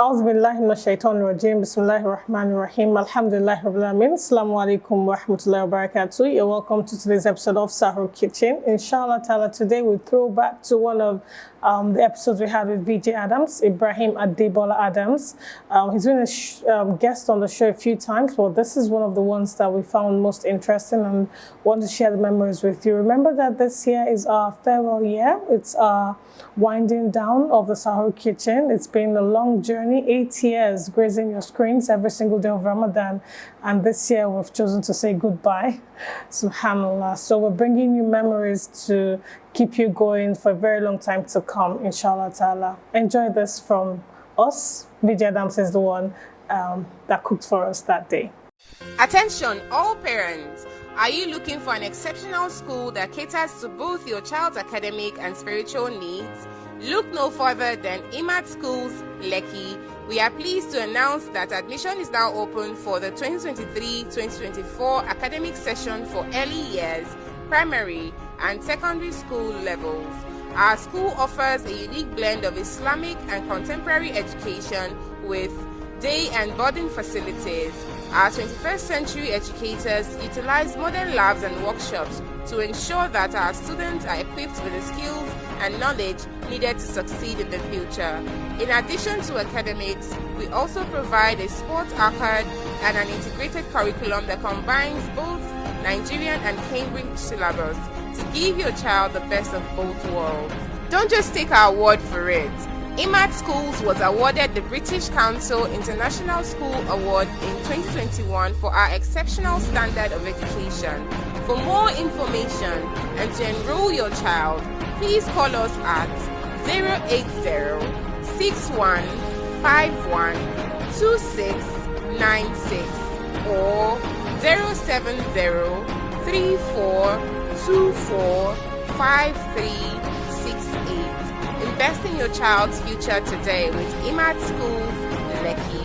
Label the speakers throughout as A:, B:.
A: A'udhu billahi minash shaitanir rajim. Bismillahir rahmanir rahim. Alhamdulillahi rabbil alamin. Assalamu alaikum wa rahmatullahi wa barakatuh. You're welcome to today's episode of Sahur Kitchen. Inshallah ta'ala, today we throw back to one of the episodes we had with VJ Adams, Ibrahim Adebola Adams. He's been a guest on the show a few times, but this is one of the ones that we found most interesting and want to share the memories with you. Remember that this year is our farewell year. It's our winding down of the Sahur Kitchen. It's been a long journey, 8 years grazing your screens every single day of Ramadan. And this year we've chosen to say goodbye. Subhanallah. So we're bringing you memories to keep you going for a very long time to come, inshallah ta'ala. Enjoy this from us. VJ Adams is the one that cooked for us that day.
B: Attention all parents! Are you looking for an exceptional school that caters to both your child's academic and spiritual needs? Look no further than Embark Schools, Lekki. We are pleased to announce that admission is now open for the 2023-2024 academic session for early years, primary and secondary school levels. Our school offers a unique blend of Islamic and contemporary education with day and boarding facilities. Our 21st century educators utilize modern labs and workshops to ensure that our students are equipped with the skills and knowledge needed to succeed in the future. In addition to academics, we also provide a sports arcade and an integrated curriculum that combines both Nigerian and Cambridge syllabus to give your child the best of both worlds. Don't just take our word for it. Embark Schools was awarded the British Council International School Award in 2021 for our exceptional standard of education. For more information and to enroll your child, please call us at 080-6151-2696 or 070-3424-5368. Invest in your child's future today with Embark Schools, Lekki.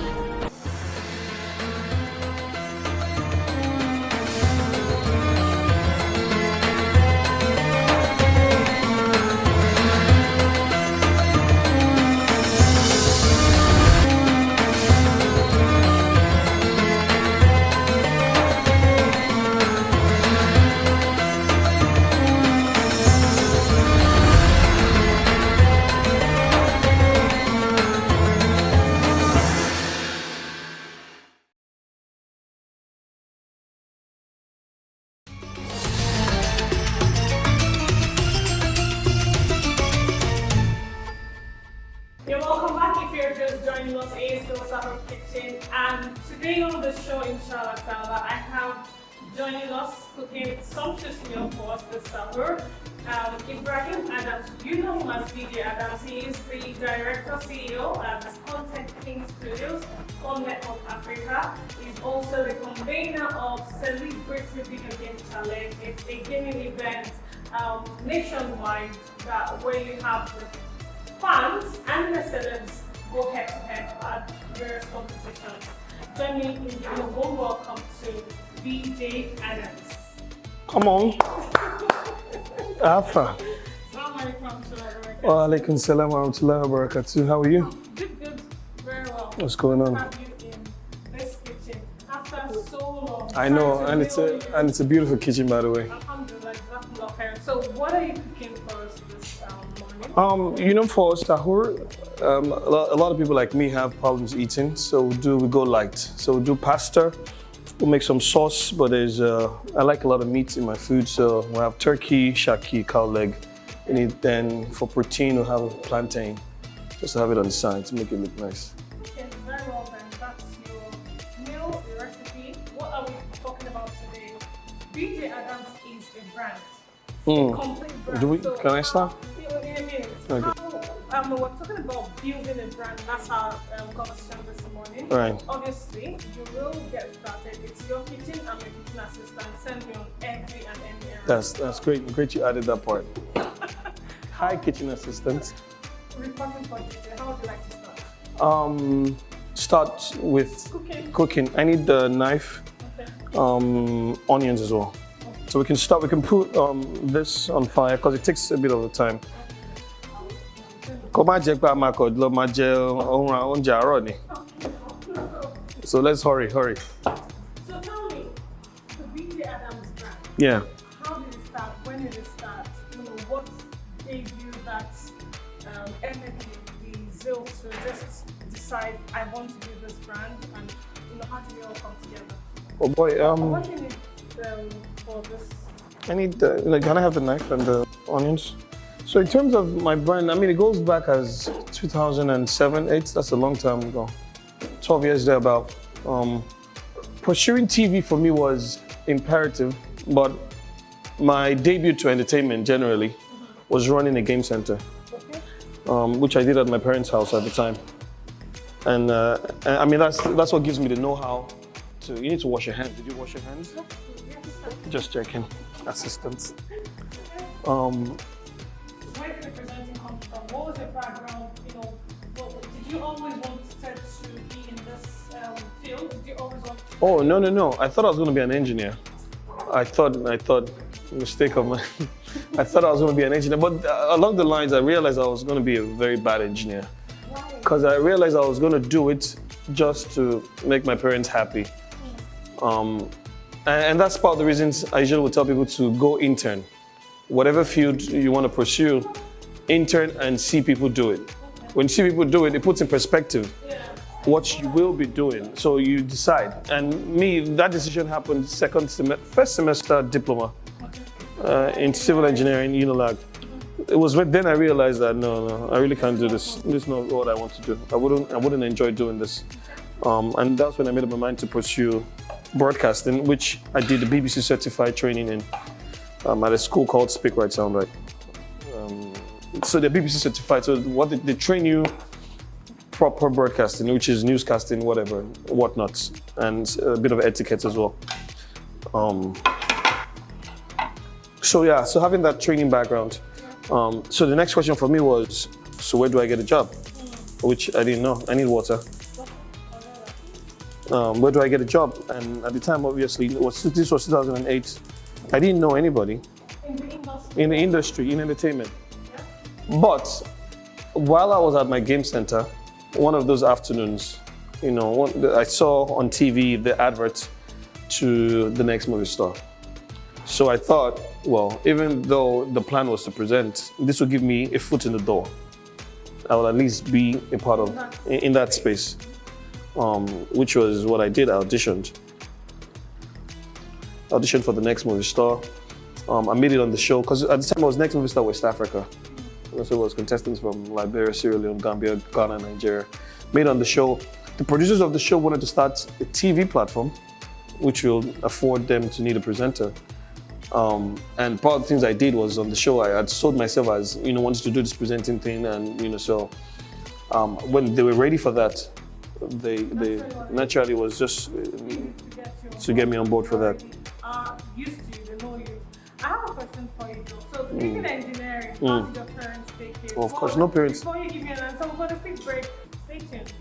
A: You're welcome back if you're just joining us. It's still Sahur Kitchen, and today on the show, inshallah ta'ala, I have joining us cooking sumptuous meal for us this Sahur, Ibrahim Adams. You know him as VJ Adams. He is the director, CEO at Content King Studios on Network Africa. He's also the convener of Celebrity Video Game Challenge. It's a gaming event nationwide where you have the fans and the celebs go head to head at various competitions. Join me in giving a warm welcome to VJ Adams.
C: Come on. Alpha. Wa alaikum salam wa rahmatullahi wa barakatuh. How are you?
A: Good, very well.
C: What's going on?
A: Have you in this kitchen after so long?
C: I know, and it's a beautiful kitchen, by the way.
A: Alhamdulillah, jazakumullah khairan. So what are you cooking for us this morning?
C: For Sahur, a lot of people like me have problems eating, so we go light. So we do pasta, we'll make some sauce, but I like a lot of meat in my food, so we'll have turkey, shaki, cow leg, and then for protein we'll have plantain, just to have it on the side to make it look nice.
A: Okay, very well then, that's your meal, your recipe. What are we talking about today? VJ Adams is a brand, a complete brand.
C: Can I start?
A: Okay. We're talking about building a brand. That's our conversation this morning.
C: Right.
A: Obviously, you will get started. It's your kitchen. I'm your kitchen assistant. Send me on every and any errand.
C: That's great. Great you added that part. Hi, kitchen assistant.
A: Reporting for DJ. How would you like to
C: Start
A: start?
C: with cooking. I need the knife, onions as well. Okay. So we can put this on fire because it takes a bit of the time. Kó má jẹ́ pé a máa kọ̀ lọ máa jẹ oúnjẹ àárọ̀ ni. So let's hurry.
A: So tell me, the BJ Adams brand.
C: Yeah.
A: How did it start? When did it start? What gave you that energy, the zeal to just decide I want to do this brand, and how did it all come together?
C: Oh boy.
A: What do you need for this?
C: I need can I have the knife and the onions? So in terms of my brand, I mean, it goes back as 2007, 8. That's a long time ago. 12 years thereabout. Pursuing TV for me was imperative, but my debut to entertainment generally was running a game center, which I did at my parents' house at the time. And I mean, that's what gives me the know-how. You need to wash your hands. Did you wash your hands? Just checking. Assistance.
A: Where did the presenting come from? What was your background? Did you always want to be in this field? Did you always want?
C: Oh no! I thought I was going to be an engineer. I thought mistake of mine. I thought I was going to be an engineer, but along the lines, I realized I was going to be a very bad engineer.
A: Why?
C: Because I realized I was going to do it just to make my parents happy. And that's part of the reasons I usually would tell people to go intern. Whatever field you want to pursue, intern and see people do it. When you see people do it, it puts in perspective what you will be doing. So you decide. And me, that decision happened first semester diploma in civil engineering, Unilag. It was then I realized that no, I really can't do this. This is not what I want to do. I wouldn't enjoy doing this. And that's when I made up my mind to pursue broadcasting, which I did the BBC certified training in at a school called Speak Right Sound Right. So they're BBC certified. So what they train you proper broadcasting, which is newscasting, whatnot, and a bit of etiquette as well. So having that training background. So the next question for me was, so where do I get a job? Which I didn't know. I need water. Where do I get a job? And at the time, obviously, this was 2008. I didn't know anybody in the industry, in entertainment. But while I was at my game center, one of those afternoons, I saw on TV the advert to the next movie star. So I thought, well, even though the plan was to present, this would give me a foot in the door. I will at least be a part of in that space, which was what I did. I auditioned for the next movie star. I made it on the show because at the time I was next movie star West Africa. So it was contestants from Liberia, Sierra Leone, Gambia, Ghana, Nigeria. Made on the show. The producers of the show wanted to start a TV platform, which will afford them to need a presenter. And part of the things I did was on the show, I had sold myself as, wanted to do this presenting thing. And, so when they were ready for that, they naturally was just to get me on board for that.
A: Used to, they know you. I have a question for you though. So taking engineering, how did your parents take it?
C: Well, of course, no parents.
A: Before you give me an answer, we're going to quick break. Stay tuned.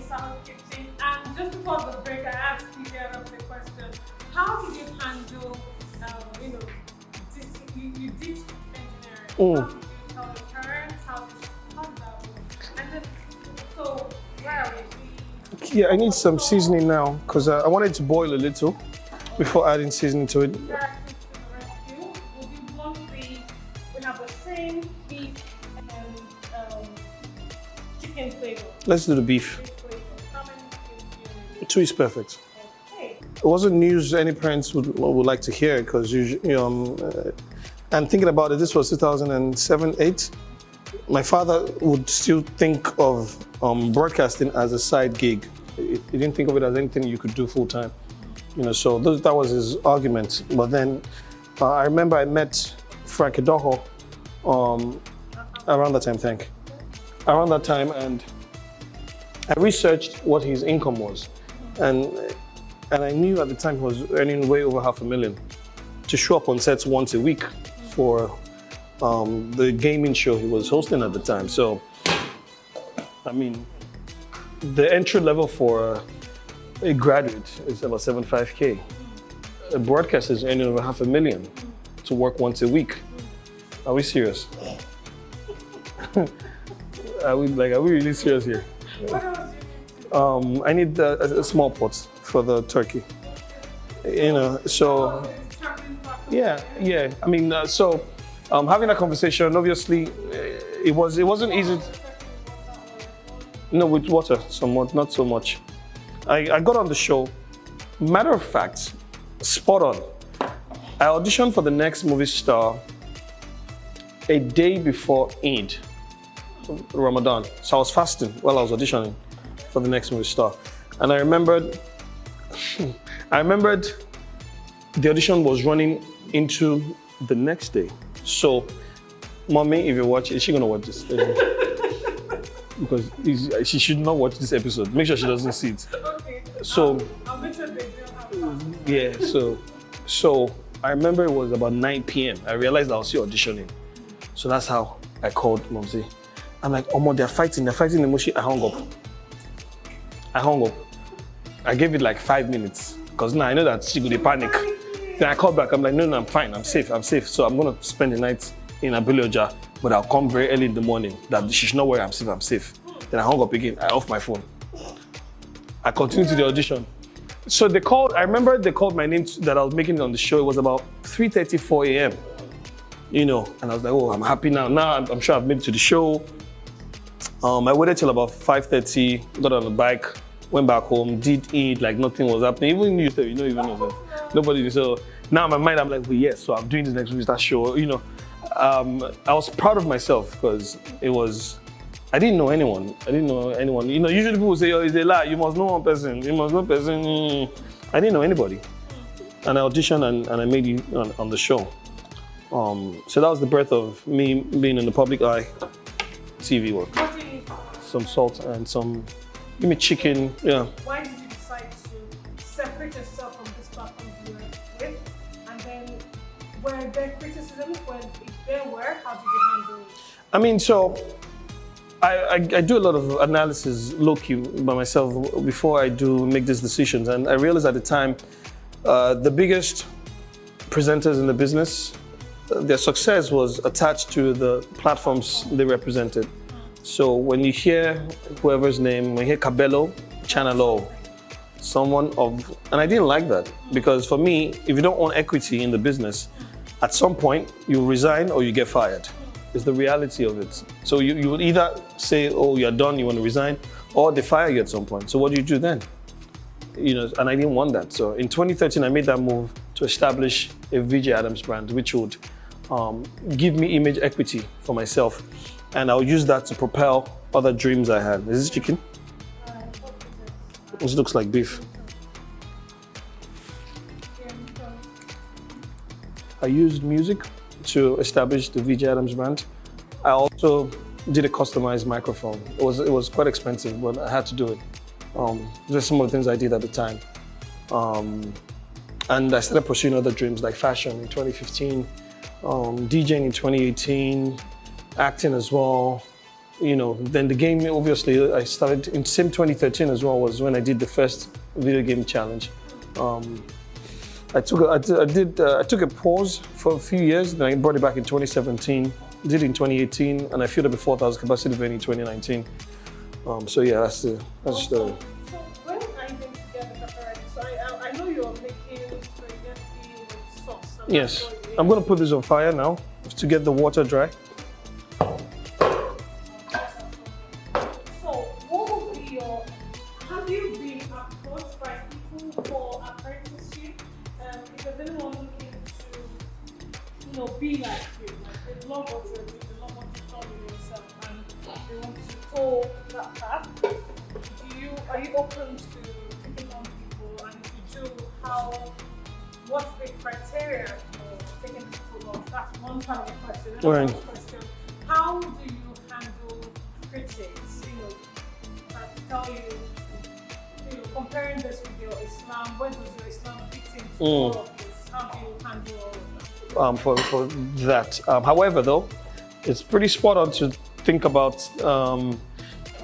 A: Sahur Kitchen. And just before the break, I asked you the question: how did you handle, you did engineering? How did you tell your parents? How did that work? And then, so where are we?
C: Yeah, I need some seasoning now because I want it to boil a little before adding seasoning to it.
A: We'll do blunt beef. We have the same beef and chicken flavor.
C: Let's do the beef.
A: How many cubes do you need?
C: 2 is perfect.
A: Okay.
C: It wasn't news any parents would like to hear because and thinking about it, this was 2007-8. My father would still think of broadcasting as a side gig. He didn't think of it as anything you could do full time. So that was his argument. But then I remember I met Frank Edoho around that time, around that time, and I researched what his income was. And I knew at the time he was earning way over $500,000 to show up on sets once a week for the gaming show he was hosting at the time. So, I mean, the entry level for a graduate is about $75K. A broadcaster is earning over $500,000 to work once a week. Are we serious? Are we really serious here?
A: What else do you need?
C: I need a small pot for the turkey. So. Yeah. I mean, having that conversation, obviously, it wasn't easy. No, with water, somewhat, not so much. I got on the show. Matter of fact, spot on. I auditioned for the next movie star a day before Eid, Ramadan. So I was fasting while I was auditioning for the next movie star, and I remembered the audition was running into the next day. So, mommy, if you watch, is she gonna watch this? Because she should not watch this episode. Make sure she doesn't see it.
A: Okay.
C: So,
A: I'll make sure they don't have
C: yeah. So I remember it was about 9 p.m. I realized I was still auditioning. So that's how I called Momsy. I'm like, oh, they're fighting the Mushi. I hung up. I gave it like 5 minutes because now I know that she would panic. Then I called back. I'm like, no, I'm fine. I'm safe. So I'm gonna spend the night in Abuja, but I'll come very early in the morning. That she should not worry. I'm safe. Then I hung up again. I off my phone. I continued to the audition. So they called. I remember they called my name that I was making it on the show. It was about 3:34 a.m. And I was like, oh, I'm happy now. Now I'm sure I've made it to the show. I waited till about 5:30. Got on the bike. Went back home, did eat like nothing was happening. Even you, even know that. Nobody. So now in my mind, I'm like, well, yes. So I'm doing this next week, that show. I was proud of myself because I didn't know anyone. Usually people say, oh, it's a lie. You must know one person. I didn't know anybody. And I auditioned and I made it on the show. So that was the birth of me being in the public eye TV work.
A: What do you need?
C: Some salt and some. Give me chicken, yeah.
A: Why did you decide to separate yourself from this platform you were with? And then, were there criticisms? If there were, how did you handle it?
C: I mean, so I do a lot of analysis low-key by myself before I do make these decisions. And I realized at the time, the biggest presenters in the business, their success was attached to the platforms they represented. So when you hear whoever's name, when you hear Cabello, Channel O, and I didn't like that because for me, if you don't own equity in the business, at some point you resign or you get fired. It's the reality of it. So you would either say, oh, you're done, you want to resign, or they fire you at some point. So what do you do then? And I didn't want that. So in 2013, I made that move to establish a VJ Adams brand, which would give me image equity for myself. And I'll use that to propel other dreams I had. Is this chicken? This looks like beef. I used music to establish the VJ Adams brand. I also did a customized microphone. It was quite expensive, but I had to do it. Just some of the things I did at the time. And I started pursuing other dreams like fashion in 2015, DJing in 2018, acting as well. Then the game, obviously, I started in same 2013 as well, was when I did the first video game challenge. I took a pause for a few years, then I brought it back in 2017, did it in 2018, and I filled up a 4,000 capacity venue in 2019. So yeah, that's the story.
A: So
C: Yes. I'm going to put this on fire now to get the water dry.
A: So, what would be your? Have you been approached by people for apprenticeship? Because anyone looking to, be like you, like they love what you're doing, they love what you've done with yourself, and they want to follow that path. Are you open to taking on people? And if you do, what's the criteria for taking people on? That's one part of the question. Another question: how do you handle critics? That tell you, comparing this with your Islam, where does your Islam fit into all of this? How do you handle all of that?
C: For that. However, though, it's pretty spot on to think about.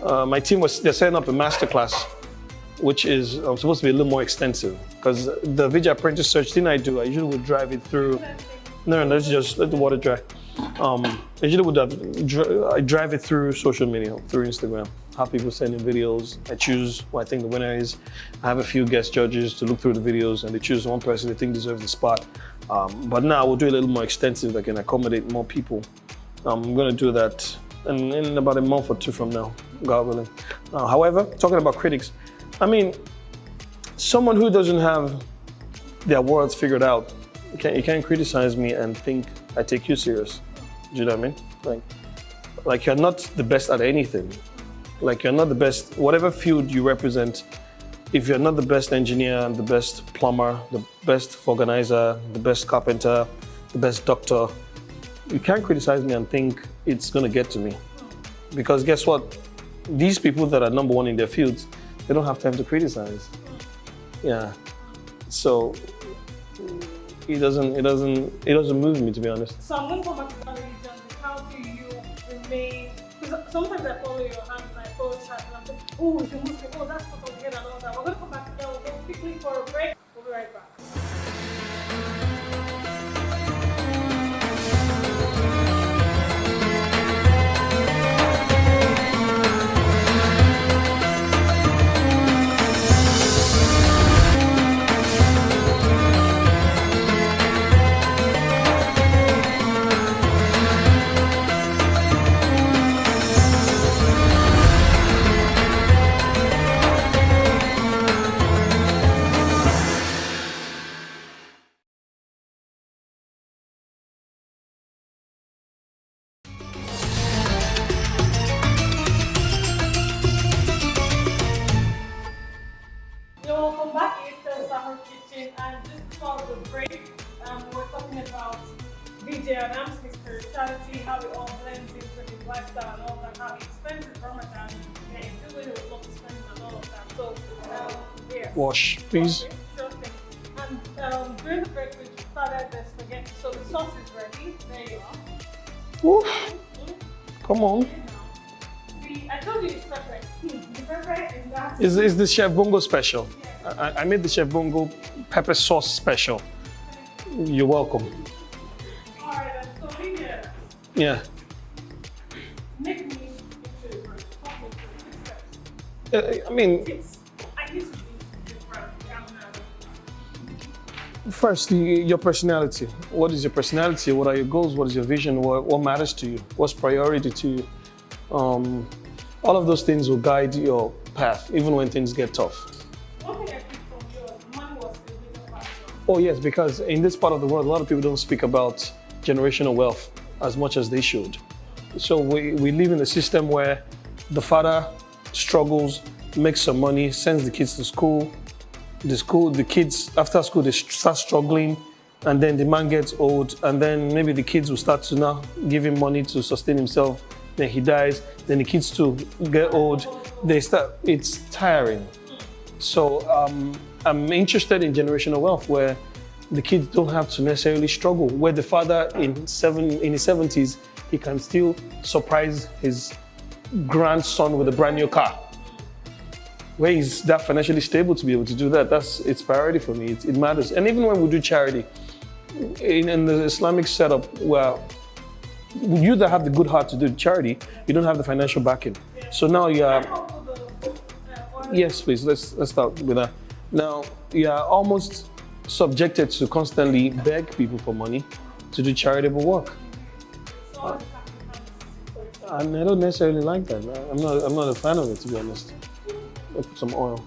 C: My team they're setting up a masterclass, which is supposed to be a little more extensive. Because the video apprentice search thing I usually would drive it through. No, let's just let the water dry. I usually I drive it through social media, through Instagram. Have people send in videos. I choose who I think the winner is. I have a few guest judges to look through the videos, and they choose one person they think deserves the spot. But now we'll do it a little more extensive that can accommodate more people. I'm going to do that in about a month or two from now, God willing. However, talking about critics, I mean, someone who doesn't have their words figured out, you can't criticize me and think I take you serious. Do you know what I mean? Like you're not the best at anything. Like you're not the best, whatever field you represent, if you're not the best engineer, the best plumber, the best organizer, the best carpenter, the best doctor, you can't criticize me and think it's gonna get to me. Because guess what? These people that are number one in their fields, they don't have time to criticize. Yeah. So it doesn't move me, to be honest.
A: So I'm going to come back to that religion. How do you remain? Because sometimes I follow your hand and I follow chat and I'm like, oh, it's a Muslim, oh, that's what I'm getting and all that. We're going to come back to that. We'll go quickly for a break. We'll be right back. Welcome back. It's the Sahur Kitchen, and just before the break, we're talking about DJ Adams, his spirituality, how it all blends into his lifestyle and all that, how he spends his Ramadan, and he's doing it with lots of spending and all of that. So, yeah.
C: Wash, please.
A: Okay, sure thing. And during the break, we started the spaghetti. So the sauce is ready. There you are.
C: Ooh. Come on.
A: I told you it's perfect. The perfect is that.
C: Is the Chef Bongo special? Yeah. I made the Chef Bongo pepper sauce special. You're welcome.
A: Alright, so Lydia.
C: Yeah.
A: Make me into a bread. Talk me through the
C: I mean,
A: tips. I used to be different.
C: first, your personality. What is your personality? What are your goals? What is your vision? What matters to you? What's priority to you? All of those things will guide your path, even when things get tough.
A: One thing I picked from you was money was the major factor.
C: Oh yes, because in this part of the world, a lot of people don't speak about generational wealth as much as they should. So we live in a system where the father struggles, makes some money, sends the kids to school. The kids, after school, they start struggling, and then the man gets old, and then maybe the kids will start to now give him money to sustain himself. Then he dies, then the kids too get old. It's tiring. So I'm interested in generational wealth where the kids don't have to necessarily struggle, where the father in his 70s, he can still surprise his grandson with a brand new car. Where he's that financially stable to be able to do that, it's priority for me, it matters. And even when we do charity, in the Islamic setup where you that have the good heart to do charity, you don't have the financial backing. So now you are, yes please, let's start with that. Now you are almost subjected to constantly beg people for money to do charitable work. And I don't necessarily like that. I'm not a fan of it, to be honest. I put some oil.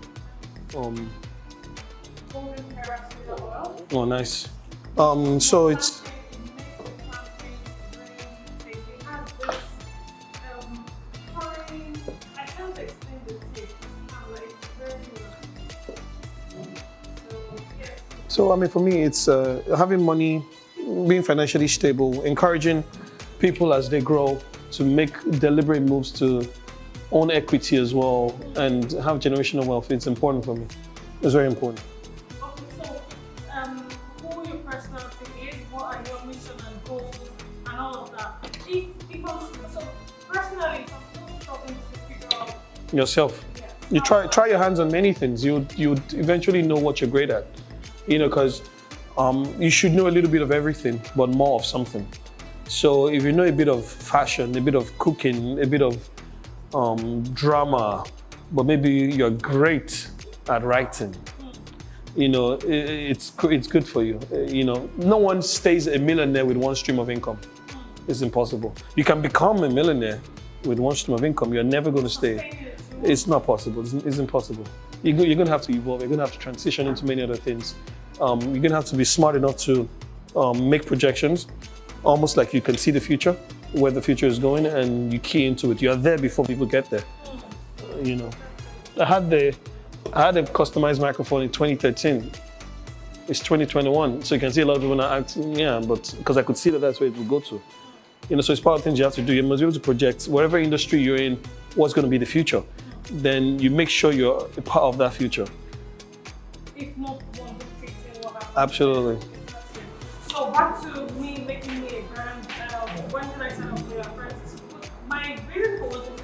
C: Oh, nice. So it's. So I mean, for me, it's having money, being financially stable, encouraging people as they grow to make deliberate moves to own equity as well and have generational wealth. It's important for me. It's very important.
A: Okay, so who your personality is, what are your mission and goals, and all of that. So personally, if I'm still struggling to figure out
C: Yourself.
A: yeah,
C: You try your hands on many things. You eventually know what you're great at. You know, because you should know a little bit of everything, but more of something. So if you know a bit of fashion, a bit of cooking, a bit of drama, but maybe you're great at writing, you know, it's good for you. You know, no one stays a millionaire with one stream of income. It's impossible. You can become a millionaire with one stream of income. You're never going to stay. It's not possible. It's impossible. You're going to have to evolve. You're going to have to transition into many other things. You're going to have to be smart enough to make projections, almost like you can see the future, where the future is going, and you key into it. You're there before people get there. You know, I had a customized microphone in 2013. It's 2021, so you can see a lot of people are acting, yeah, but because I could see that that's where it will go to. You know, so it's part of the things you have to do. You must be able to project whatever industry you're in, what's going to be the future. Then you make sure you're a part of that future.
A: if not one dictating what happens.
C: Absolutely.
A: So back to me making me a brand. When did I sign up for your apprentice? My reason for wanting to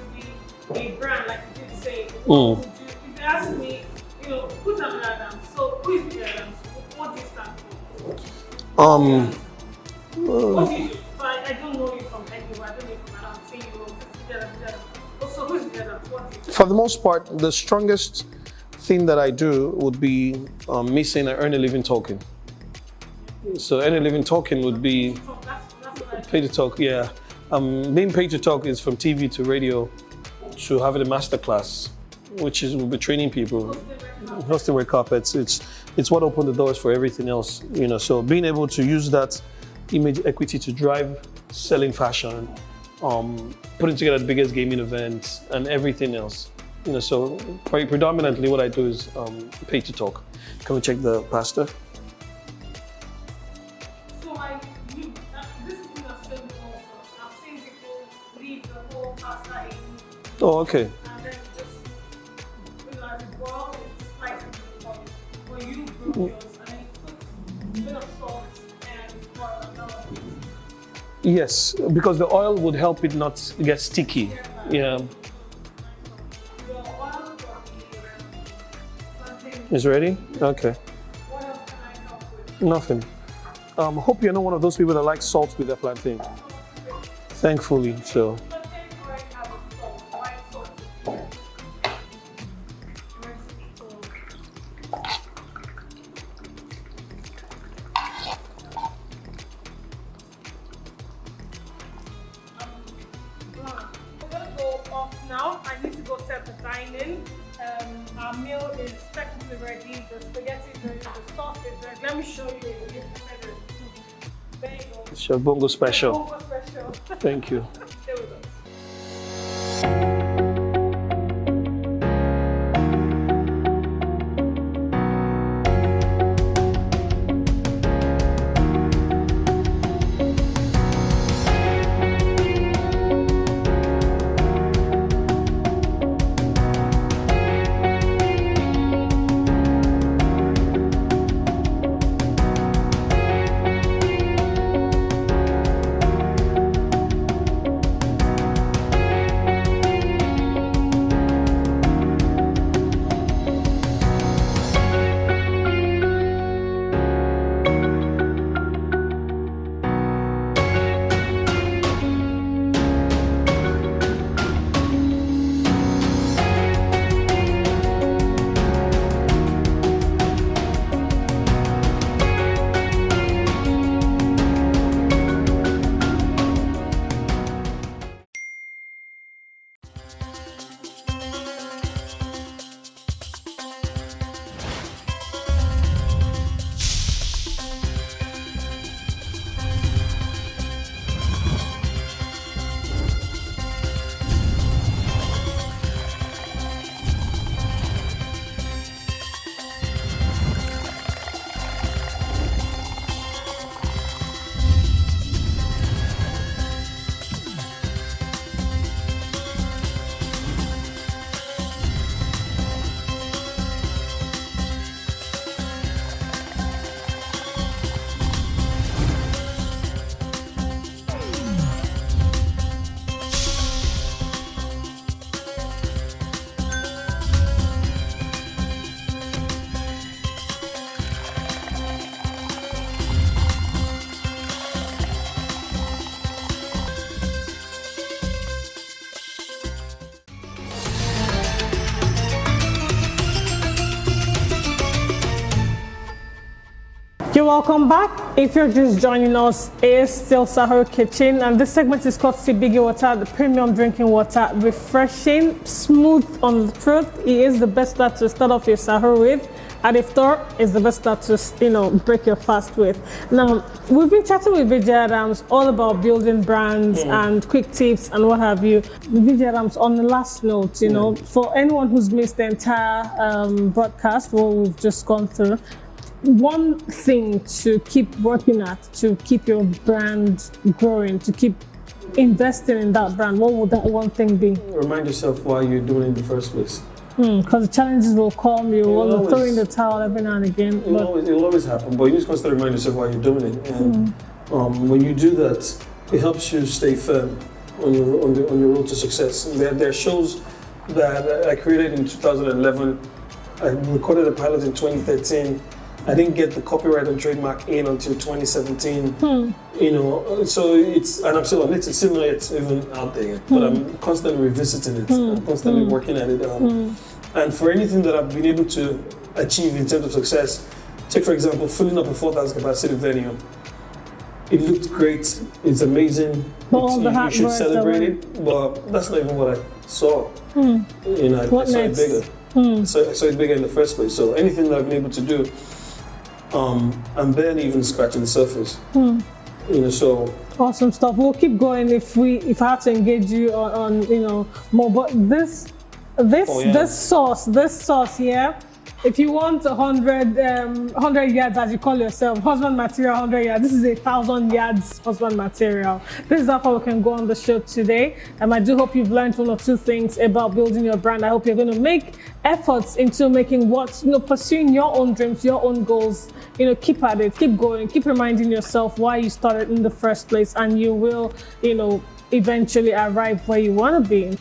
A: be a brand, like you did say, what would you, if you ask me, you know, who's Amelia Adams? So who is Amelia Adams? What do you stand for? What do you do? So I don't know you from anywhere. I don't know you from around. Say you so who's Amelia Adams? What do you do?
C: For the most part, the strongest thing that I do would be me saying I earn a living talking. So earn a living talking would be
A: So that's what I do.
C: pay to talk, yeah. Being paid to talk is from TV to radio to having a masterclass, which is we'll be training people, hosting red carpets. It's what opened the doors for everything else, you know. So being able to use that image equity to drive selling fashion, putting together the biggest gaming events and everything else, you know. So predominantly what I do is pay to talk. Can we check the pasta?
A: So this is what I've shown you also. I've seen people leave the whole pasta in
C: Oh, okay.
A: and then just, you know, as it boils, it's sliced into the pot. But you brew yours and then you put a bit of salt and oil and all of it.
C: Yes, because the oil would help it not get sticky. Yeah,
A: Your oil for the plantain.
C: it's ready? Okay.
A: What else can I help with?
C: Nothing. Hope you're not one of those people that like salt with their plantain. Thankfully, so.
A: Plantain already have a salt. Why salt is here? So, we're gonna go off now. I need to go set the dine-in. Our meal is technically ready. The spaghetti is ready. The sauce is ready. Let me show you it. There you go.
C: It's your bongo special.
A: Bongo special.
C: Thank you.
A: There we go. You're welcome back. If you're just joining us, it's still Sahur Kitchen, and this segment is called Biggie Water, the premium drinking water, refreshing, smooth on the throat. It is the best start to start off your Sahur with, and iftar is the best start to break your fast with. Now, we've been chatting with Vijay Adams all about building brands and quick tips and what have you. Vijay Adams, on the last note, for anyone who's missed the entire broadcast, what we've just gone through, one thing to keep working at, to keep your brand growing, to keep investing in that brand, what would that one thing be?
C: Remind yourself why you're doing it in the first place.
A: Because the challenges will come, you will throw in the towel every now and again.
C: It will always happen, but you just constantly remind yourself why you're doing it. And when you do that, it helps you stay firm on your road to success. There are shows that I created in 2011. I recorded a pilot in 2013. I didn't get the copyright and trademark in until 2017. So and I'm still on it. It's still not yet even out there yet, but I'm constantly revisiting it. I'm constantly working at it. And for anything that I've been able to achieve in terms of success, take for example, filling up a 4,000 capacity venue. It looked great. It's amazing. You should celebrate it, but that's not even what I saw. I saw it bigger. So I saw it bigger in the first place. So anything that I've been able to do, I'm barely even scratching the surface. So
A: awesome stuff. We'll keep going if I have to engage you on more. But this sauce here. If you want 100 yards, as you call yourself, husband material 100 yards, this is 1,000 yards husband material. This is how far we can go on the show today. I do hope you've learned one or two things about building your brand. I hope you're going to make efforts into making pursuing your own dreams, your own goals. Keep at it, keep going, keep reminding yourself why you started in the first place, and you will, eventually arrive where you want to be.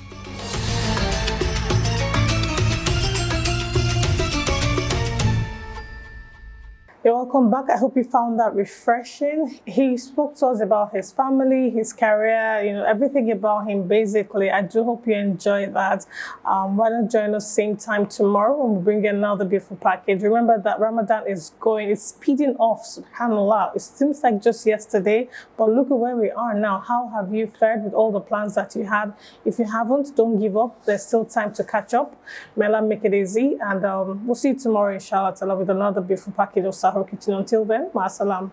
A: You're welcome back. I hope you found that refreshing. He spoke to us about his family, his career, everything about him basically. I do hope you enjoyed that. Why not join us same time tomorrow when we bring another beautiful package. Remember that Ramadan is speeding off, subhanAllah. It seems like just yesterday, but look at where we are now. How have you fared with all the plans that you had? If you haven't, don't give up. There's still time to catch up. May Allah make it easy. And we'll see you tomorrow, inshallah, with another beautiful package of Sahur Kitchen. Until then, ma'asalam.